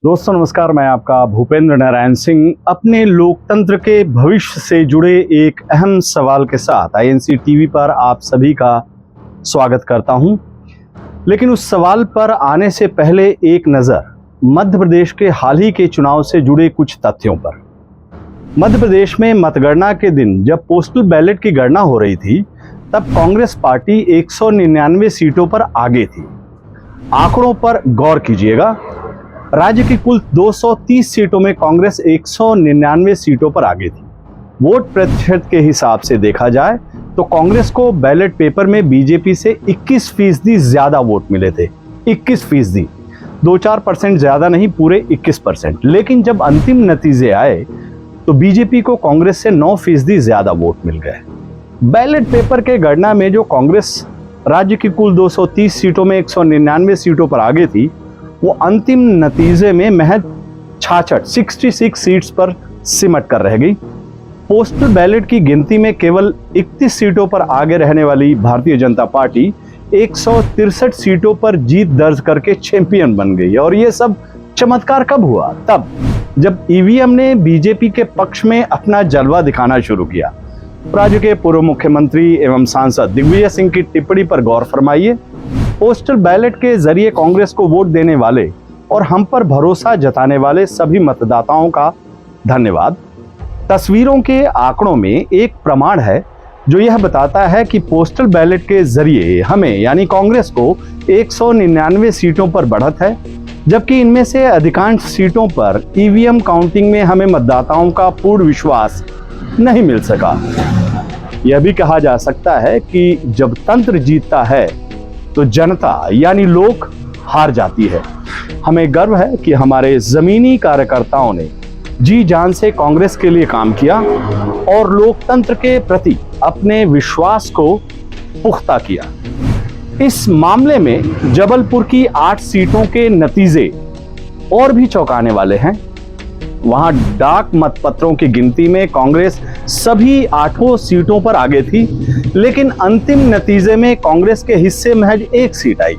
दोस्तों नमस्कार, मैं आपका भूपेंद्र नारायण सिंह अपने लोकतंत्र के भविष्य से जुड़े एक अहम सवाल के साथ आईएनसी टीवी पर आप सभी का स्वागत करता हूं। लेकिन उस सवाल पर आने से पहले एक नज़र मध्य प्रदेश के हाल ही के चुनाव से जुड़े कुछ तथ्यों पर। मध्य प्रदेश में मतगणना के दिन जब पोस्टल बैलेट की गणना हो रही थी तब कांग्रेस पार्टी 199 सीटों पर आगे थी। आंकड़ों पर गौर कीजिएगा, राज्य की कुल 230 सीटों में कांग्रेस 199 सीटों पर आगे थी। वोट प्रतिशत के हिसाब से देखा जाए तो कांग्रेस को बैलेट पेपर में बीजेपी से 21% ज्यादा वोट मिले थे। 21%, 2-4% ज्यादा नहीं, पूरे 21%। लेकिन जब अंतिम नतीजे आए तो बीजेपी को कांग्रेस से 9% ज्यादा वोट मिल गए। बैलेट पेपर के गणना में जो कांग्रेस राज्य की कुल 230 सीटों में 199 सीटों पर आगे थी, वो अंतिम नतीजे में महज 66 सीट्स पर सिमट कर रह गई। पोस्टल बैलेट की गिनती में केवल 31 सीटों पर आगे रहने वाली भारतीय जनता पार्टी 163 सीटों पर जीत दर्ज करके चैंपियन बन गई। और ये सब चमत्कार कब हुआ? तब जब ईवीएम ने बीजेपी के पक्ष में अपना जलवा दिखाना शुरू किया। राज्य के पूर्व मुख्यमंत्री एवं सांसद दिग्विजय सिंह की टिप्पणी पर गौर फरमाइए। पोस्टल बैलेट के जरिए कांग्रेस को वोट देने वाले और हम पर भरोसा जताने वाले सभी मतदाताओं का धन्यवाद। तस्वीरों के आंकड़ों में एक प्रमाण है जो यह बताता है कि पोस्टल बैलेट के जरिए हमें यानी कांग्रेस को 199 सीटों पर बढ़त है, जबकि इनमें से अधिकांश सीटों पर ईवीएम काउंटिंग में हमें मतदाताओं का पूर्ण विश्वास नहीं मिल सका। यह भी कहा जा सकता है कि जब तंत्र जीतता है तो जनता यानी लोग हार जाती है। हमें गर्व है कि हमारे जमीनी कार्यकर्ताओं ने जी जान से कांग्रेस के लिए काम किया और लोकतंत्र के प्रति अपने विश्वास को पुख्ता किया। इस मामले में जबलपुर की 8 सीटों के नतीजे और भी चौंकाने वाले हैं। वहां डाक मतपत्रों की गिनती में कांग्रेस सभी 8 सीटों पर आगे थी, लेकिन अंतिम नतीजे में कांग्रेस के हिस्से महज 1 सीट आई।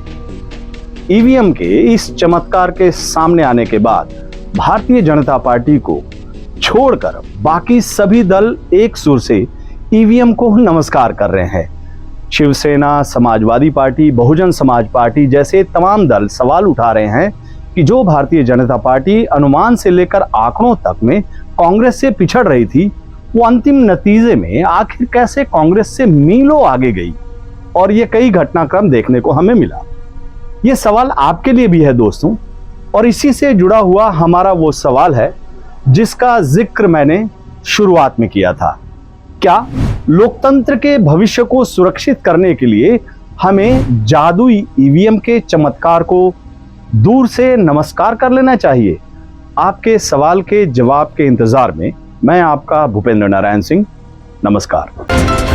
ईवीएम के इस चमत्कार के सामने आने के बाद भारतीय जनता पार्टी को छोड़कर बाकी सभी दल एक सुर से ईवीएम को नमस्कार कर रहे हैं। शिवसेना, समाजवादी पार्टी, बहुजन समाज पार्टी जैसे तमाम दल सवाल उठा रहे हैं कि जो भारतीय जनता पार्टी अनुमान से लेकर आंकड़ों तक में कांग्रेस से पिछड़ रही थी, वो अंतिम नतीजे में आखिर कैसे कांग्रेस से मीलों आगे गई। और ये कई घटनाक्रम देखने को हमें मिला। ये सवाल आपके लिए भी है दोस्तों, और इसी से जुड़ा हुआ हमारा वो सवाल है जिसका जिक्र मैंने शुरुआत में किया था। क्या लोकतंत्र के भविष्य को सुरक्षित करने के लिए हमें जादुई ईवीएम के चमत्कार को दूर से नमस्कार कर लेना चाहिए? आपके सवाल के जवाब के इंतजार में मैं आपका भूपेंद्र नारायण सिंह। नमस्कार।